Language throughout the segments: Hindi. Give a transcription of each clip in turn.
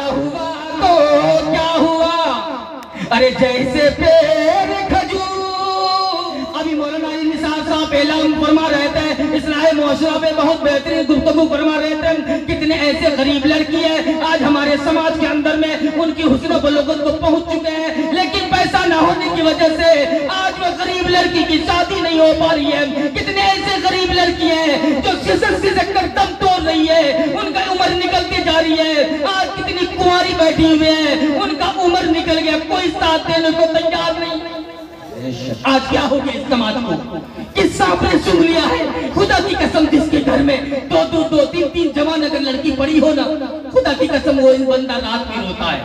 हुआ तो क्या हुआ, अरे जैसे पेड़ खजूर। अभी मौलाना निसार साहब ऐलान फरमा रहे थे, इस्लाही मुआशरा पे बहुत बेहतरीन गुफ्तगू फरमा रहे थे। कितने ऐसे गरीब लड़की है आज हमारे समाज के अंदर में उनकी हुस्न बलोगत को पहुंच चुके हैं, लेकिन पैसा न होने की वजह से आज वो गरीब लड़की की शादी नहीं हो पा रही है। कितने ऐसे गरीब लड़की हैं जो सिसक कर दम तोड़ रही है, उनका उम्र निकलती जा रही है। आज कितनी कुंवारी बैठी हुई है, उनका उम्र निकल गया, कोई साथ देने को तैयार नहीं। आज क्या हो गया इस समाज को, किस सांप ने सूंघ लिया है। खुदा की कसम जिसके घर में दो तीन जवान अगर लड़की पड़ी हो ना, खुदा की कसम वो इन बंदा रात में रोता है।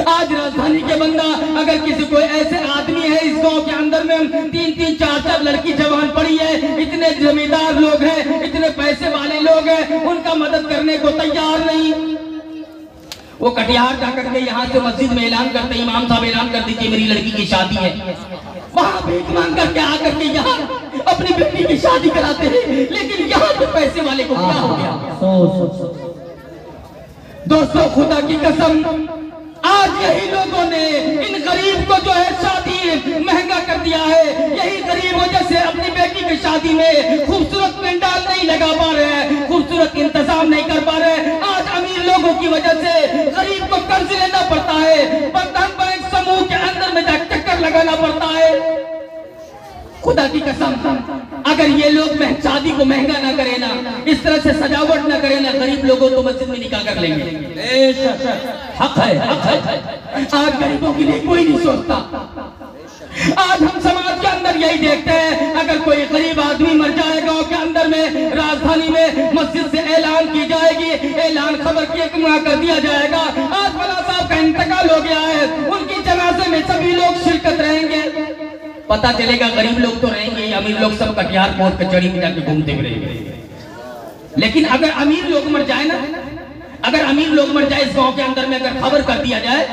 आज राजधानी के बंदा अगर किसी कोई ऐसे आदमी है इस गांव के अंदर में तीन चार लड़की जवान पड़ी है, इतने जमींदार लोग हैं, इतने पैसे वाले लोग हैं, उनका मदद करने को तैयार नहीं। वो कटिहार जाकर के यहाँ से मस्जिद में ऐलान करते, इमाम साहब ऐलान कर दीजिए मेरी लड़की की शादी है। वहाँ भीख मांग करके आकर के यहाँ अपनी बेटी की शादी कराते हैं, लेकिन यहाँ के पैसे वाले को क्या हो गया। दोस्तों खुदा की कसम आज यही लोगों ने इन गरीब को जो है शादी महंगा कर दिया है। यही गरीब वजह से अपनी बेटी की शादी में खूबसूरत पंडाल नहीं लगा पा रहे हैं, खूबसूरत इंतजाम नहीं कर पा रहे हैं। आज अमीर लोगों की वजह से गरीब को कर्ज लेना पड़ता है, बंधन बैंक समूह के अंदर में चक्कर लगाना पड़ता है। खुदा की कसम अगर ये लोग शादी को महंगा ना करे ना, इस तरह से सजावट ना करे ना, गरीब लोगों को मस्जिद में निकाह कर लेंगे। हक है, हक है। आज गरीबों के लिए कोई नहीं सोचता। आज हम समाज के अंदर यही देखते हैं, अगर कोई गरीब आदमी मर जाए गांव के अंदर में, राजधानी में मस्जिद से ऐलान की जाएगी, ऐलान खबर कर दिया जाएगा आज फला साहब का इंतकाल हो गया है, उनकी जनाजे में सभी लोग शिरकत रहेंगे। पता चलेगा गरीब लोग तो रहेंगे, अमीर लोग सब कटिहार पहुंच कचौड़ी में जाके घूमते हुए रहेंगे। लेकिन अगर अमीर लोग मर जाए ना, अगर अमीर लोग मर जाए इस गांव के अंदर में, अगर खबर कर दिया जाए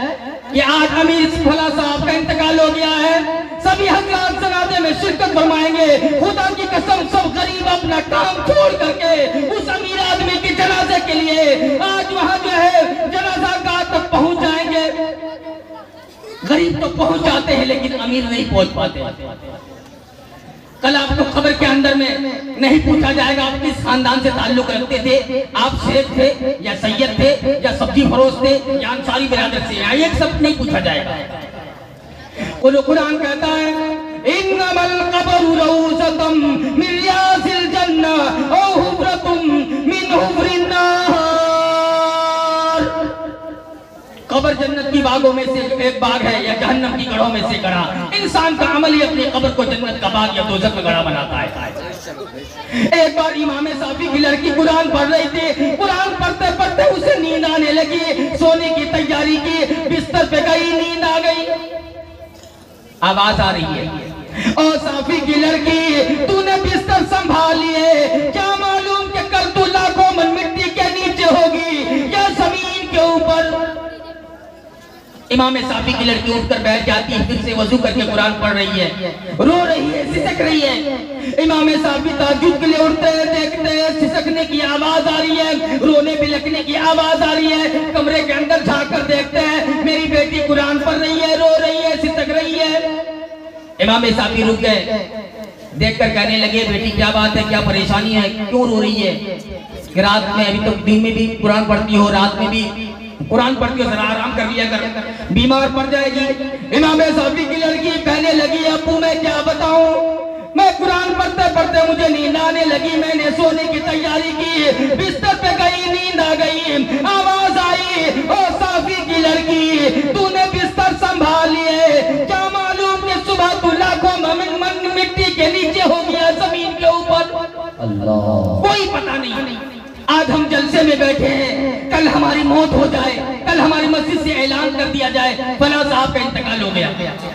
कि आज अमीर फला साहब का इंतकाल हो गया है, सभी हज़रात जनाजे में शिरकत फरमाएंगे। खुदा की कसम सब गरीब अपना काम छोड़ करके उस अमीर आदमी के जनाजे के लिए आज वहां जो है जनाजा गाह तक पहुंच जाएंगे। गरीब तो पहुंच जाते हैं लेकिन अमीर नहीं पहुंच पाते। कल आपको खबर के अंदर में नहीं पूछा जाएगा आप किस खानदान से ताल्लुक रखते थे, आप शेख थे या सैयद थे या सब्जी फरोश थे या अंसारी बिरादर से, यहाँ एक सब नहीं पूछा जाएगा। कुरान कहता है इन्नमल क़ब्रु रऊज़तुम मिन रियाज़िल जन्नह औ हुफ़रतुम मिन हुफ़रिन नार। कब्र जन्नत की बागों में से एक बाग है या जहन्नम की गढ़ों में से गढ़ा। इंसान का अमल ही अपनी कब्र को जन्नत का बाग या दोज़ख में गढ़ा बनाता है। एक बार इमाम साफी की लड़की कुरान पढ़ रही थी, कुरान पढ़ते पढ़ते उसे नींद आने लगी, सोने की तैयारी की, बिस्तर पे गई, नींद आ गई। आवाज आ रही है और साफी की लड़की तूने बिस्तर संभाल लिए, क्या मालूम कि कल तू लाखों मन मिट्टी के नीचे होगी या जमीन के ऊपर। इमाम साफी की लड़की उठकर बैठ जाती है, फिर से वजू करके कुरान पढ़ रही है, रो रही है, सिसक रही है। इमाम साफी ताज्जुद के लिए उठते हैं, देखते हैं सिसकने की आवाज आ रही है, रोने बिलखने की आवाज आ रही है। कमरे के अंदर झांक कर देखते हैं मेरी बेटी कुरान पढ़ रही है, रो रही है, सिसक रही है। इमाम साफी रुक गए, देखकर कहने लगे बेटी क्या बात है, क्या परेशानी है, क्यों रो रही है। कि रात में अभी तो दिन में भी कुरान पढ़ती हो, रात में भी कुरान पढ़ती हो, जरा आराम कर लिया कर, बीमार पड़ जाएगी। इमाम साफी की लड़की कहने लगी अब्बू मैं क्या बताऊं, मैं कुरान पढ़ते पढ़ते मुझे नींद आने लगी, मैंने सोने की तैयारी की, बिस्तर पे गई, नींद आ गई, आवाज आई ओ साफी की लड़की तूने बिस्तर संभाल लिए, क्या मालूम कि सुबह तू लाखों मन मिट्टी के नीचे हो गया जमीन के ऊपर। अल्लाह कोई पता नहीं। आज हम जलसे में बैठे हैं, कल हमारी मौत हो जाए, कल हमारी मस्जिद से ऐलान कर दिया जाए फला साहब का इंतकाल हो गया।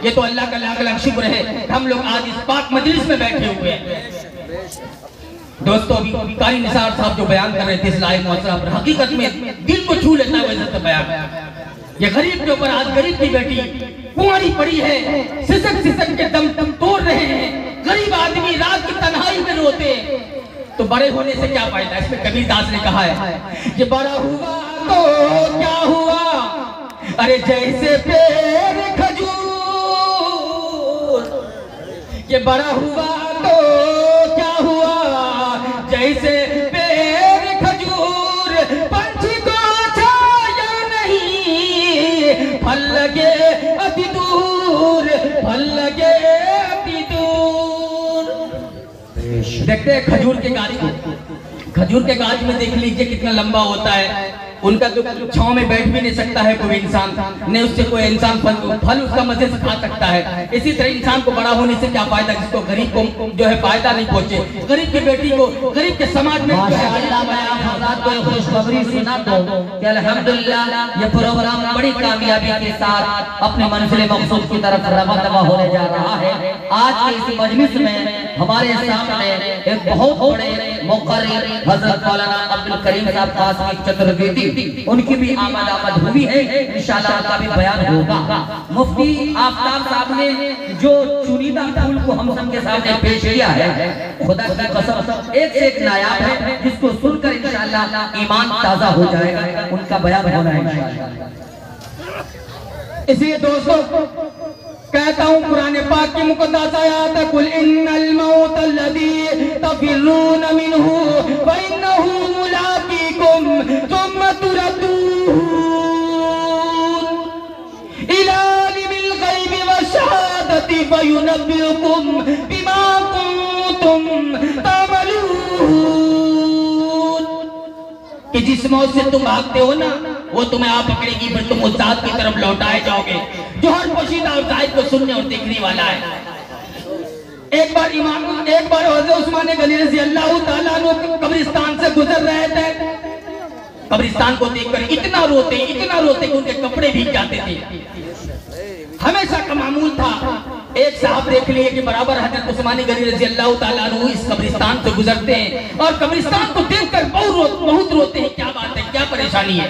ये तो अल्लाह का लाख लाख शुक्र है हम लोग आज इस पाक मजलिस में बैठे हुए हैं। दोस्तों अभी कारी निसार साहब जो बयान कर रहे थे इस्लाही मुआशरा पर, हकीकत में दिल को छू लेता है वैसे बयान। ये गरीब के ऊपर आज गरीब की बेटी कुंवारी पड़ी है, सिसक सिसक के दम तोड़ रहे हैं, गरीब आदमी रात की तन्हाई में रोते हैं, तो बड़े होने से क्या फायदा। इसमें कबीर दास ने कहा है कि बड़ा हुआ तो क्या हुआ, अरे जैसे पेड़ खजूर ये बड़ा हुआ तो क्या हुआ, जैसे पेड़ खजूर पंछी को छाया नहीं, फल लगे अति दूर, फल लगे अति दूर। देखते हैं खजूर के गाछ को, खजूर के गाछ में देख लीजिए कितना लंबा होता है, उनका तो छांव में बैठ भी नहीं सकता है कोई इंसान, नहीं उससे कोई इंसान फल उसका मजे से खा सकता है। इसी तरह इंसान को बड़ा होने से क्या फायदा, जिसको गरीब को जो है फायदा नहीं पहुंचे, गरीब की बेटी को, गरीब के समाज में खुशखबरी सुना दो कि अल्हम्दुलिल्लाह ये प्रोग्राम बड़ी कामयाबी के साथ अपने मंजिल मकसूद की तरफ रवा दवा होने जा रहा है। आज के इस मजलिस में हमारे सामने एक बहुत बड़े मुक़र्रिर हज़रत मौलाना अब्दुल करीम साहब कासमी चतुर्वेदी, उनकी भी आमद हुई है, इंशाअल्लाह उनका भी बयान होगा। मुफ्ती आफ्ताब साहब ने जो चुनिंदा फूल को हम सब के सामने पेश किया है, खुदा की कसम एक से एक नायाब है, जिसको सुनकर इंशाअल्लाह ईमान ताजा हो जाएगा, उनका बयान होना है इंशाअल्लाह। इसलिए दोस्तों कहता हूँ कुरान पाक की मुक़द्दस आयत है, कुल इन्नल मौत अल्लज़ी तफ़िर्रून मिन्हु व इन्नहु मुलाक़ीकुम सुम्मा तुरद्दून इला आलिमिल ग़ैबि वश्शहादति फयुनब्बिउकुम बिमा कुंतुम तामलून। कि जिस मौत से तुम भागते हो ना, वो तुम्हें आप पकड़ेगी, फिर तुम उस जात की तरफ लौटाए जाओगे जो हर पोशीदा और जायद को सुनने और देखने वाला है। एक बार हज़रत उस्मान गनी रज़ी अल्लाह तआला अन्हु कब्रिस्तान से गुजर रहे थे, कब्रिस्तान को देखकर इतना रोते कि उनके कपड़े भीग जाते थे। हमेशा का मामूल था, एक साहब देख लिए कि बराबर हज़रत उस्मान गनी रज़ी अल्लाह तआला अन्हु इस कब्रिस्तान से गुजरते हैं और कब्रिस्तान को देखकर बहुत रोते हैं, क्या बात है, क्या परेशानी है।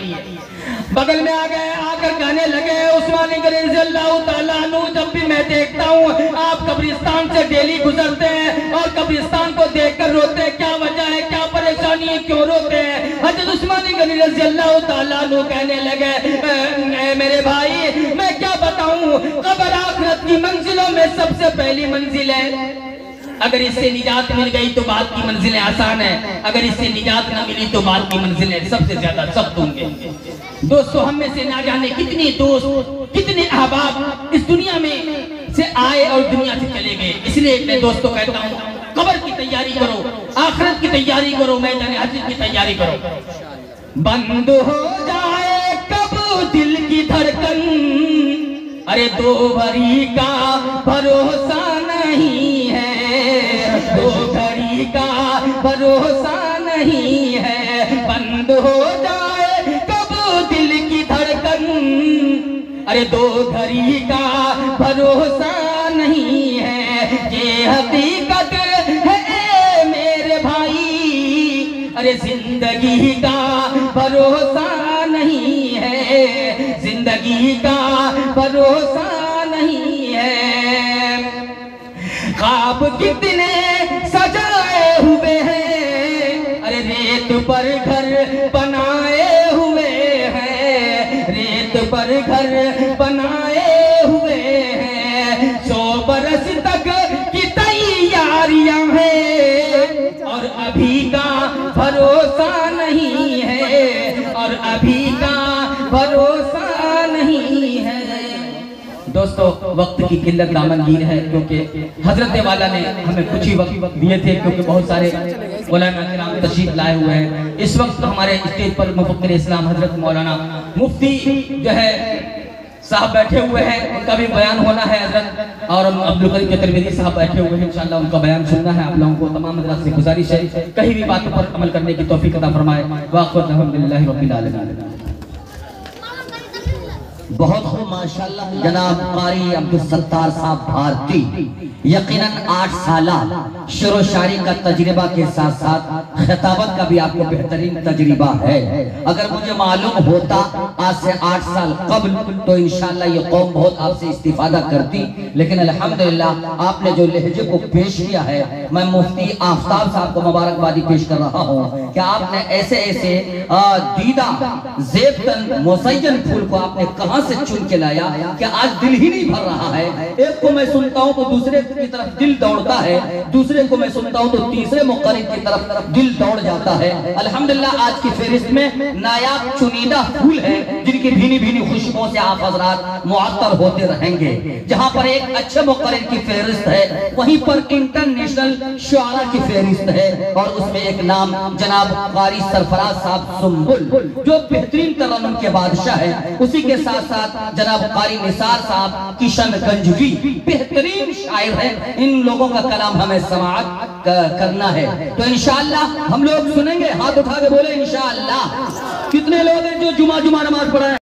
बगल में आ गए, आकर गाने लगे, उस्मान गनी रज़ी अल्लाह तआला अन्हु जब भी मैं देखता हूँ आप कब्रिस्तान से डेली गुजरते हैं और कब्रिस्तान को देखकर रोते हैं, क्या वजह है, क्या परेशानी है, क्यों रोते हैं। हज़रत उस्मान गनी रज़ी अल्लाह तआला अन्हु कहने लगे, मेरे भाई मैं क्या बताऊं, कब्र आखिरत की मंजिलों में सबसे पहली मंजिल है, अगर इससे निजात मिल गई तो बाद की मंजिलें आसान है, अगर इससे निजात न मिली तो बाद की मंजिलें सबसे ज्यादा सख्त होंगे। दोस्तों हम में से ना जाने कितने दोस्त, कितने अहबाब इस दुनिया में से आए और दुनिया से चले गए। इसलिए मैं दोस्तों कहता हूँ कब्र की तैयारी करो, आखिरत की तैयारी करो, मैदान हश्र की तैयारी करो। बंद हो जाए कब दिल की धड़कन, अरे दो भरी का भरोसा नहीं है, दो घड़ी का भरोसा नहीं है। बंद हो जाए कब दिल की धड़कन, अरे दो घड़ी का भरोसा नहीं है। ये हकीकत है मेरे भाई, अरे जिंदगी का भरोसा नहीं है, जिंदगी का भरोसा नहीं है। ख्वाब कितने सजाए हुए हैं, अरे रेत पर घर बनाए हुए हैं, रेत पर घर बनाए हुए हैं। 100 बरस तक की तैयारियां हैं और अभी का भरोसा नहीं है, और अभी का भरोसा नहीं है। दोस्तों वक्त की किल्लत दामनगीर है, क्योंकि हजरत वाला ने हमें कुछ ही वक्त दिए थे, क्योंकि बहुत सारे मौलाना किराम तशरीफ लाए हुए हैं। इस वक्त हमारे स्टेज पर मुफक्किर इस्लाम हजरत मौलाना मुफ्ती जो है साहब बैठे हुए हैं, उनका भी बयान होना है हजरत, और अब्दुल करीम चतुर्वेदी साहब बैठे हुए हैं, इंशाअल्लाह उनका बयान सुनना है। आप लोगों को तमाम हजरात से गुजारिश है कहीं भी बातों पर अमल करने की तौफीक अता फरमाए। वाक़िअत अल्हम्दुलिल्लाहि रब्बिल आलमीन। बहुत खूब माशाल्लाह। जनाब कारी अब्दुल सत्तार साहब भारती यकीनन 8 साल शेरो शायरी का तजर्बा के साथ साथ खिताबत का भी आपको बेहतरीन तजर्बा है। अगर मुझे मालूम होता आज से 8 साल कबल तो इंशाअल्लाह ये कौम बहुत आपसे इस्तिफादा करती, लेकिन अल्हम्दुलिल्लाह आपने जो लहजे को पेश किया है, मैं मुफ्ती आफ्ताब साहब को मुबारकबादी पेश कर रहा हूँ कि आपने ऐसे ऐसे दीदा ज़ेबतन मुसय्यन फूल को आपने कहाँ से चुन के लाया कि आज दिल ही नहीं भर रहा है। एक को मैं सुनता हूँ तो दूसरे की तरफ दिल दौड़ता है, दूसरे को मैं सुनता हूँ तो तीसरे मुक़र्रिर की तरफ दिल दौड़ जाता है। अल्हम्दुलिल्लाह आज की फहरिस्त में नायाब चुनिंदा फूल है जिनकी भीनी भीनी खुशबुओं से आप हज़रात मुअत्तर होते रहेंगे। जहाँ पर एक अच्छे मुक़र्रिर की फहरिस्त है, वहीं पर इंटरनेशनल शुआरा की फहरिस्त है और उसमें एक नाम जनाब क़ारी सरफराज साहब सुंबुल जो बेहतरीन तरन्नुम के बादशाह है। उसी के साथ साथ जनाब क़ारी निसार साहब किशनगंजवी बेहतरीन शायर है। इन लोगों का कलाम हमें समाअत करना है, तो इंशाअल्लाह हम लोग सुनेंगे। हाथ उठा के बोले इंशाअल्लाह। कितने लोग हैं जो जुमा नमाज पढ़ा है?